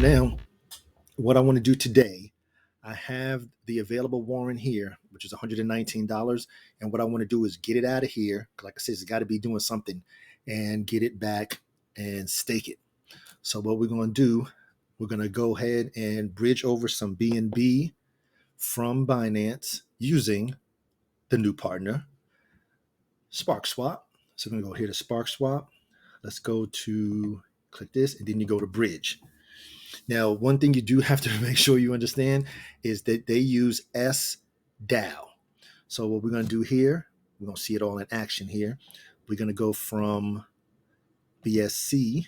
now what I want to do today, I have the available warrant here, which is $119. And what I want to do is get it out of here. Like I said, it's got to be doing something and get it back and stake it. So what we're going to do, we're going to go ahead and bridge over some BNB from Binance using the new partner, SparkSwap. So I'm going to go here to SparkSwap. Let's go to click this, and then you go to bridge. Now, one thing you do have to make sure you understand is that they use SDAO. So what we're going to do here, we're going to see it all in action here. We're going to go from BSC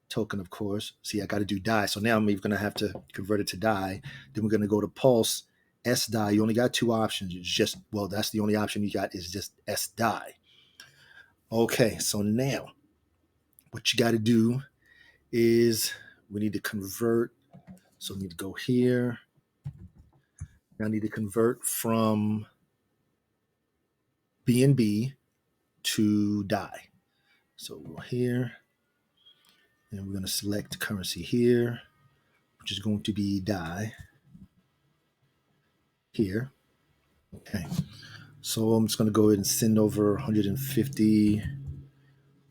token, of course. See, I got to do DAI. So now I'm even going to have to convert it to DAI. Then we're going to go to Pulse SDAI. You only got two options. It's just, well, that's the only option you got is just SDAI. Okay, so now what you got to do is we need to convert. So we need to go here. I need to convert from BNB to DAI. So we'll go here, and we're going to select currency here, which is going to be DAI here. Okay. So I'm just going to go ahead and send over 150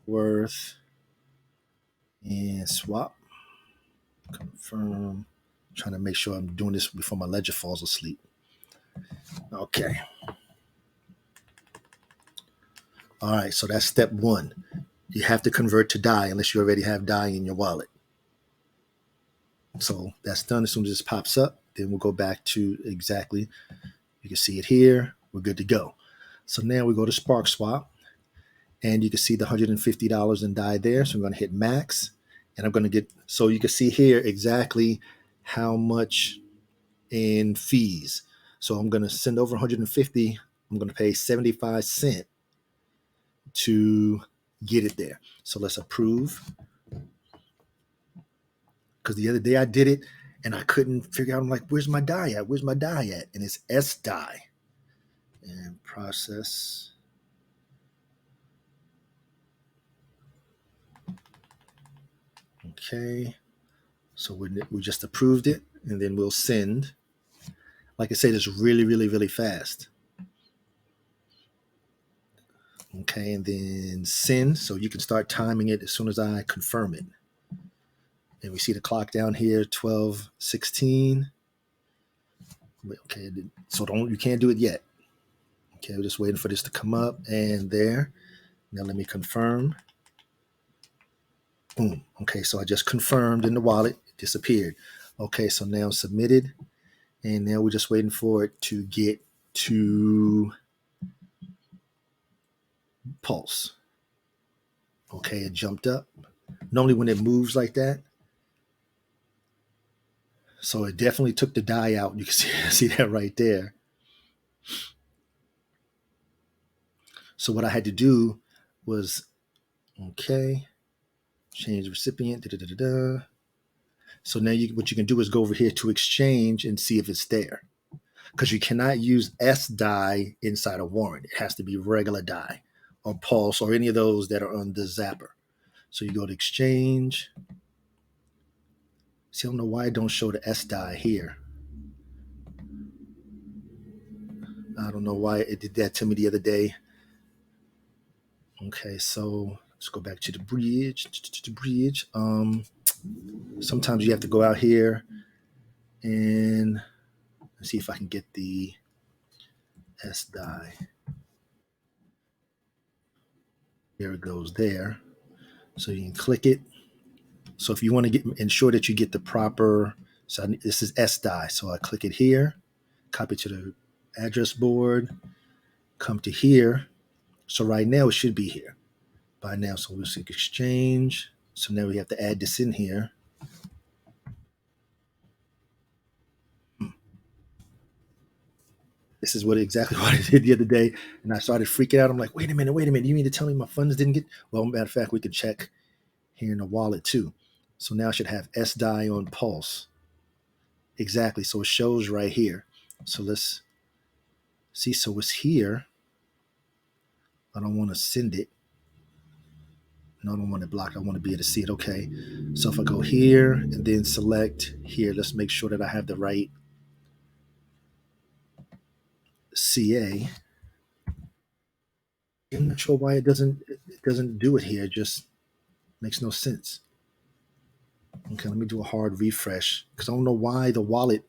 worth and swap. Confirm. I'm trying to make sure I'm doing this before my ledger falls asleep. Okay. All right, so that's step one. You have to convert to DAI unless you already have DAI in your wallet. So that's done. As soon as this pops up, then we'll go back to exactly. You can see it here. We're good to go. So now we go to SparkSwap, and you can see the $150 in DAI there. So I'm going to hit max, and I'm going to get, so you can see here exactly how much in fees. So I'm going to send over 150. I'm going to pay 75 cents to get it there. So let's approve. Because the other day I did it and I couldn't figure out, I'm like, where's my DAI at? Where's my DAI at? And it's SDAI. And process. Okay. So we just approved it, and then we'll send. Like I said, it's really, really, really fast. Okay, and then send. So you can start timing it as soon as I confirm it. And we see the clock down here, 12:16. Okay, so you can't do it yet. Okay, we're just waiting for this to come up, and there. Now let me confirm. Boom. Okay, so I just confirmed in the wallet. It disappeared. Okay, so now submitted, and now we're just waiting for it to get to Pulse. Okay, it jumped up. Normally when it moves like that, so it definitely took the DAI out. You can see that right there. So what I had to do was, okay, change recipient. So now what you can do is go over here to exchange and see if it's there. Because you cannot use SDAI inside a warrant. It has to be regular DAI or Pulse or any of those that are on the Zapper. So you go to exchange. See, I don't know why I don't show the SDAI here. I don't know why it did that to me the other day. Okay, so let's go back to the bridge. Sometimes you have to go out here and see if I can get the SDAI. There it goes there. So you can click it. So if you want to ensure that you get the proper, so this is SDAI. So I click it here, copy to the address board, come to here. So right now it should be here by now. So we'll click exchange. So now we have to add this in here. This is exactly what I did the other day. And I started freaking out. I'm like, wait a minute. You mean to tell me my funds didn't get? Well, matter of fact, we can check here in the wallet too. So now I should have SDAI on Pulse. Exactly. So it shows right here. So let's see. So it's here. I don't want to send it. No, I don't want it blocked. I want to be able to see it. Okay. So if I go here and then select here, let's make sure that I have the right CA. I'm not sure why it doesn't do it here. It just makes no sense. Okay, let me do a hard refresh because I don't know why the wallet.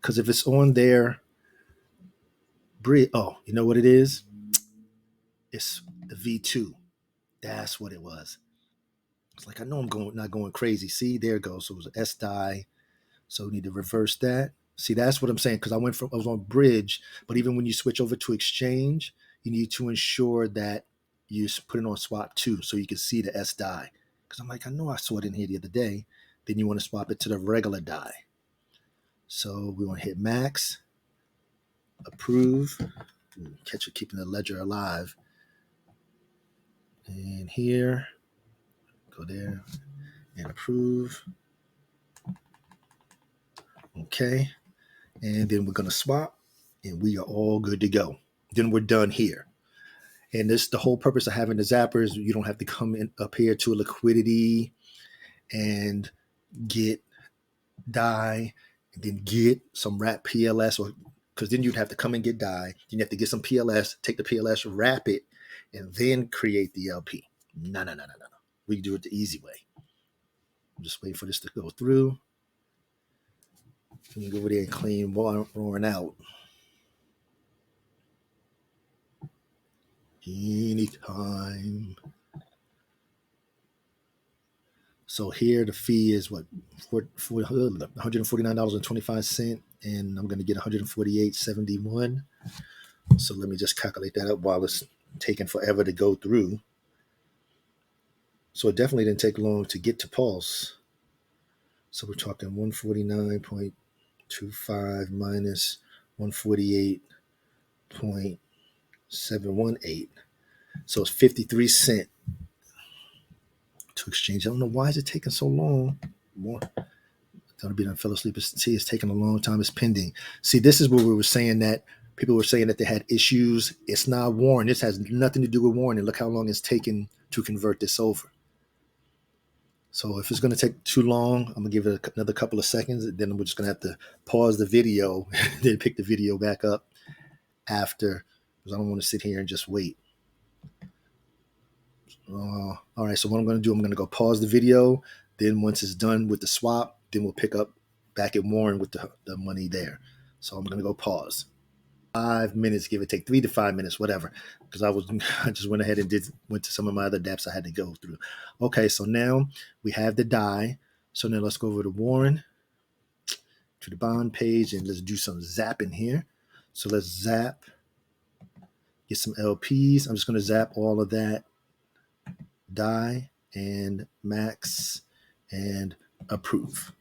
Because if it's on their bridge, oh, you know what it is? It's the V2. That's what it was. It's like I know I'm not going crazy. See, there it goes. So it was an S die. So we need to reverse that. See, that's what I'm saying because I was on bridge, but even when you switch over to exchange, you need to ensure that you put it on swap too, so you can see the S die. Because I'm like, I know I saw it in here the other day. Then you want to swap it to the regular die. So we want to hit max, approve, catch it keeping the ledger alive. And here, go there and approve. Okay. And then we're going to swap and we are all good to go. Then we're done here. And this the whole purpose of having the zapper is you don't have to come in up here to a liquidity and get DAI and then get some wrap PLS, or because then you'd have to come and get DAI. Then you have to get some PLS, take the PLS, wrap it, and then create the LP. No. We do it the easy way. I'm just waiting for this to go through. You can go over there and clean warren out. Anytime. So here the fee is what $149.25, and I'm going to get $148.71. So let me just calculate that up while it's taking forever to go through. So it definitely didn't take long to get to Pulse. So we're talking 149.25 minus 148.718. So it's 53 cents to exchange. I don't know why is it taking so long. More. Don't be done. Fell asleep. See, it's taking a long time. It's pending. See, this is where we were saying that people were saying that they had issues. It's not Warren. This has nothing to do with Warren. And look how long it's taken to convert this over. So if it's going to take too long, I'm going to give it another couple of seconds. Then we're just going to have to pause the video, then pick the video back up after, because I don't want to sit here and just wait. All right, so what I'm going to do, I'm going to go pause the video. Then once it's done with the swap, then we'll pick up back at Warren with the money there. So I'm going to go pause. 5 minutes, give or take 3 to 5 minutes, whatever. Because I just went ahead and went to some of my other dApps I had to go through. Okay, so now we have the DAI. So now let's go over to Warren, to the bond page, and let's do some zapping here. So let's zap, get some LPs. I'm just going to zap all of that DAI and max and approve.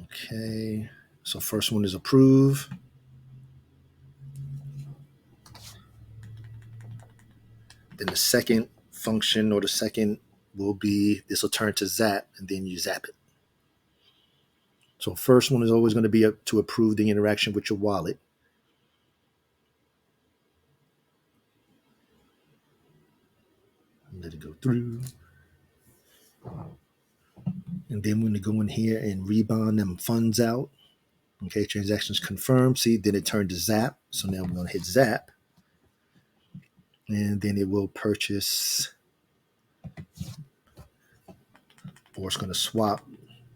Okay, so first one is approve. Then the second function or the second will be, this will turn to zap, and then you zap it. So first one is always going to be to approve the interaction with your wallet. Let it go through. And then we're going to go in here and rebond them funds out. Okay, transactions confirmed. See, then it turned to zap. So now we're going to hit zap. And then it will purchase, or it's going to swap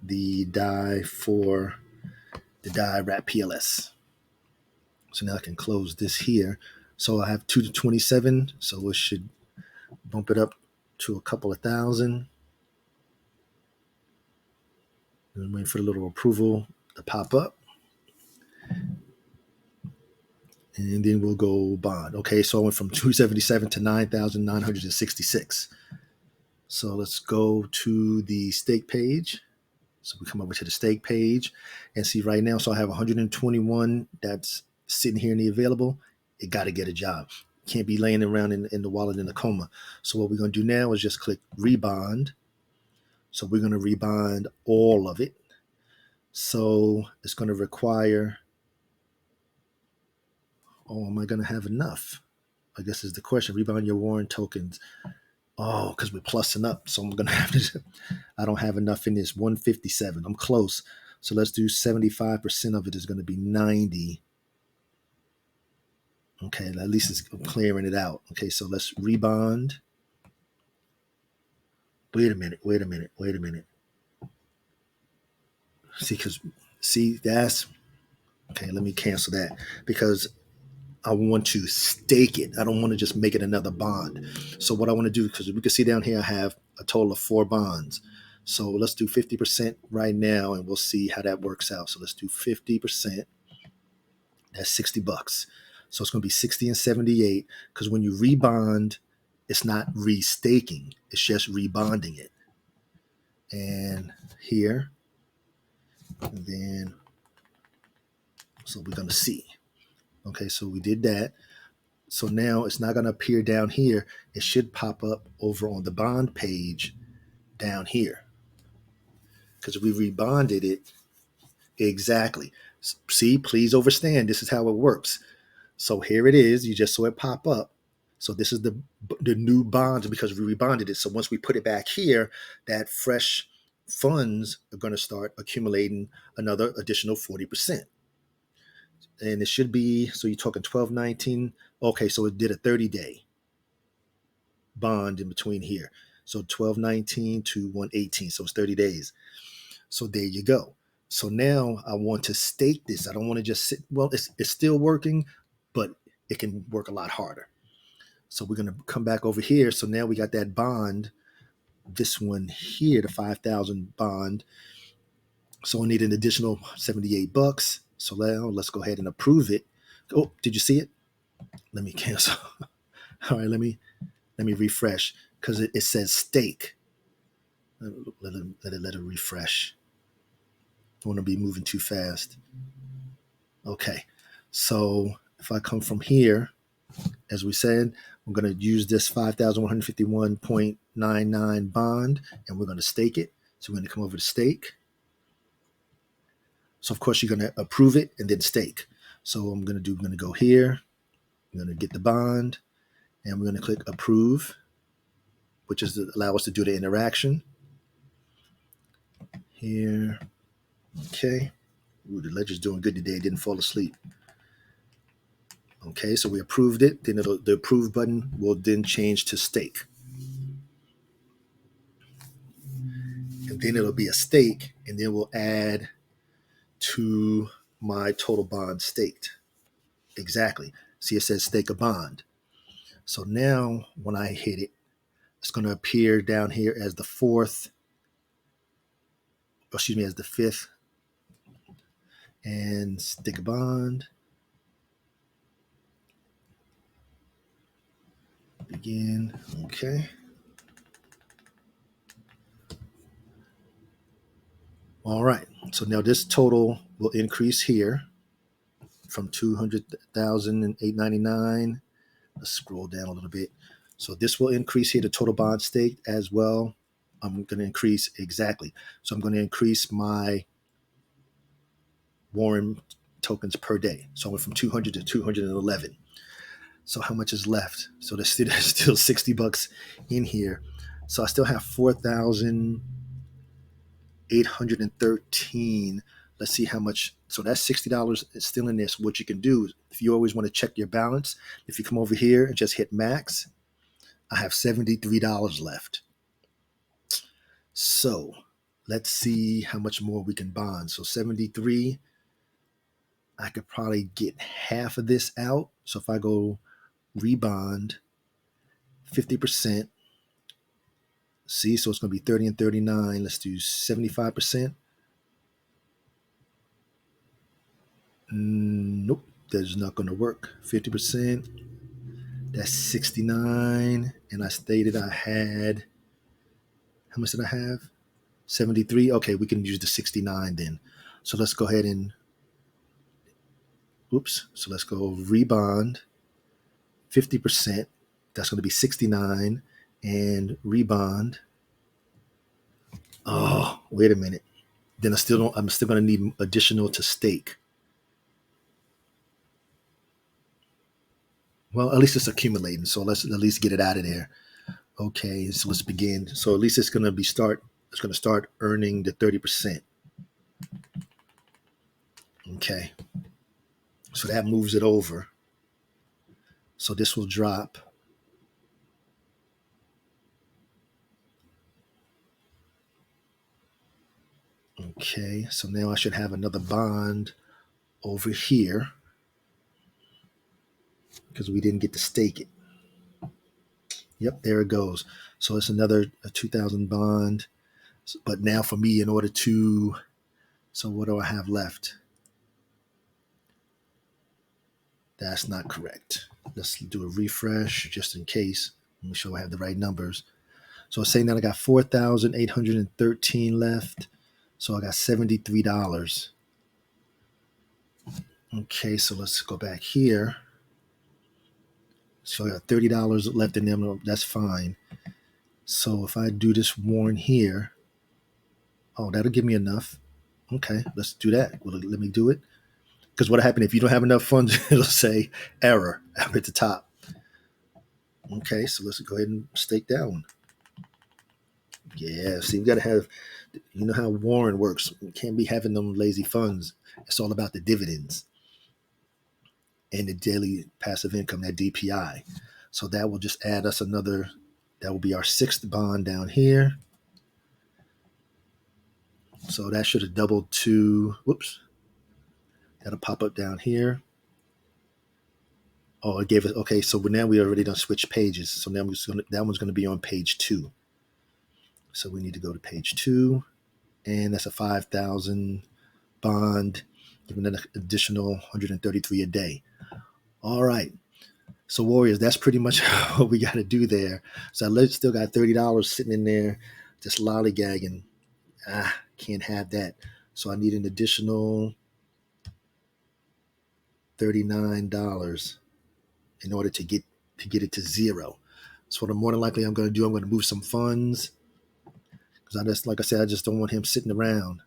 the DAI for the DAI wrap PLS. So now I can close this here. So I have 2 to 27. So it should bump it up to a couple of thousand. And I'm waiting for the little approval to pop up. And then we'll go bond. Okay, so I went from 277 to 9,966. So let's go to the stake page. So we come over to the stake page and see right now. So I have 121 that's sitting here in the available. It got to get a job. Can't be laying around in the wallet in a coma. So what we're going to do now is just click rebond. So we're going to rebond all of it. So it's going to require, oh, am I going to have enough? I guess is the question. Rebond your Warren tokens. Oh, because we're plussing up. So I'm going to have to, I don't have enough in this. 157. I'm close. So let's do 75% of it is going to be 90. Okay, at least it's clearing it out. Okay, so let's rebond. Wait a minute. See, that's okay. Let me cancel that because I want to stake it. I don't want to just make it another bond. So what I want to do, because we can see down here, I have a total of 4 bonds. So let's do 50% right now, and we'll see how that works out. So let's do 50%. That's $60. So it's going to be 60 and 78, because when you rebond, it's not restaking. It's just rebonding it. And here, and then, so we're going to see. Okay, so we did that. So now it's not going to appear down here. It should pop up over on the bond page down here, because we rebonded it. Exactly. See, please understand. This is how it works. So here it is. You just saw it pop up. So this is the new bond because we rebonded it. So once we put it back here, that fresh funds are going to start accumulating another additional 40%. And it should be, so you're talking 1219. Okay, so it did a 30-day bond in between here. So 1219 to 118. So it's 30 days. So there you go. So now I want to stake this. I don't want to just sit. Well, it's still working, but it can work a lot harder. So we're going to come back over here. So now we got that bond, this one here, the 5,000 bond. So we need an additional $78. So now let's go ahead and approve it. Oh, did you see it? Let me cancel. All right, let me refresh because it says stake. Let it refresh. I want to be moving too fast. Okay, so if I come from here, as we said, we're going to use this 5,151.99 bond, and we're going to stake it. So we're going to come over to stake. So of course you're going to approve it and then stake. So I'm going to go here. I'm going to get the bond, and we're going to click approve, which is to allow us to do the interaction here. Okay. Ooh, the ledger's doing good today. It didn't fall asleep. Okay, so we approved it. Then the approve button will then change to stake. And then it'll be a stake, and then we'll add to my total bond staked. Exactly. See, it says stake a bond. So now when I hit it, it's going to appear down here as the fourth, as the fifth, and stake a bond. Begin. Okay. All right. So now this total will increase here from 200,899. Let's scroll down a little bit. So this will increase here the total bond stake as well. I'm going to increase exactly. So I'm going to increase my Warren tokens per day. So I went from 200 to 211. So how much is left? So there's still $60 in here. So I still have 4,813. Let's see how much. So that's $60 is still in this. What you can do is, if you always want to check your balance, if you come over here and just hit max, I have $73 left. So let's see how much more we can bond. So 73, I could probably get half of this out. So if I go rebond 50%, see, so it's going to be 30 and 39. Let's do 75%. Nope, that's not going to work. 50%, that's 69. And I stated I had, how much did I have? 73. Okay, we can use the 69 then. So let's go ahead and, so let's go rebond 50%. That's going to be 69 and rebond. Oh, wait a minute. Then I'm still going to need additional to stake. Well, at least it's accumulating. So let's at least get it out of there. Okay, so let's begin. So at least it's going to be start. It's going to start earning the 30%. Okay, so that moves it over. So this will drop. Okay, so now I should have another bond over here because we didn't get to stake it. Yep, there it goes. So it's another 2,000 bond. But now for me, in order to, so what do I have left? That's not correct. Let's do a refresh just in case. Make sure I have the right numbers. So it's saying that I got 4,813 left. So I got $73. Okay, so let's go back here. So I got $30 left in them. That's fine. So if I do this warrant here, oh, that'll give me enough. Okay, let's do that. Well, let me do it. Because what'll happen if you don't have enough funds, it'll say error up at the top. Okay, so let's go ahead and stake that one. Yeah, see, we got to have, you know how Warren works. We can't be having them lazy funds. It's all about the dividends and the daily passive income, that DPI. So that will just add us another, that will be our sixth bond down here. So that should have doubled to, whoops, that'll pop up down here. Oh, it gave us, okay, so now we already done switch pages. So now that one's going to be on page 2. So we need to go to page 2, and that's a 5,000 bond, giving an additional 133 a day. All right. So Warriors, that's pretty much what we got to do there. So I still got $30 sitting in there, just lollygagging. Can't have that. So I need an additional $39 in order to get it to zero. So what more than likely I'm going to do, I'm going to move some funds because I just, like I said, I just don't want him sitting around.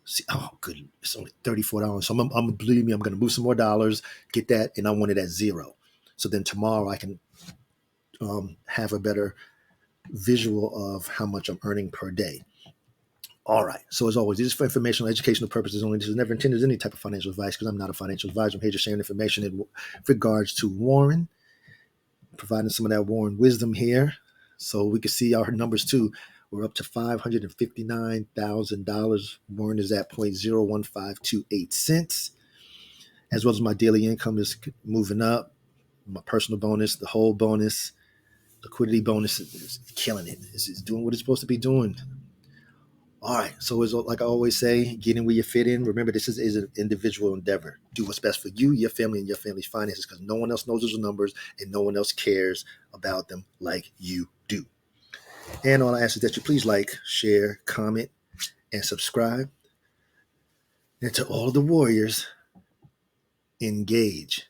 See, oh, good, it's only $34. So I'm believe me, I'm going to move some more dollars, get that, and I want it at zero. So then tomorrow I can have a better visual of how much I'm earning per day. All right. So as always, this is for informational, educational purposes only. This is never intended as any type of financial advice because I'm not a financial advisor. I'm here to share information in regards to Warren, providing some of that Warren wisdom here. So we can see our numbers too. We're up to $559,000. Warren is at 0.01528 cents, as well as my daily income is moving up. My personal bonus, the whole bonus, liquidity bonus is killing it. It's doing what it's supposed to be doing. All right. So it's like I always say, get in where you fit in. Remember, this is an individual endeavor. Do what's best for you, your family, and your family's finances because no one else knows those numbers and no one else cares about them like you do. And all I ask is that you please like, share, comment, and subscribe. And to all the warriors, engage.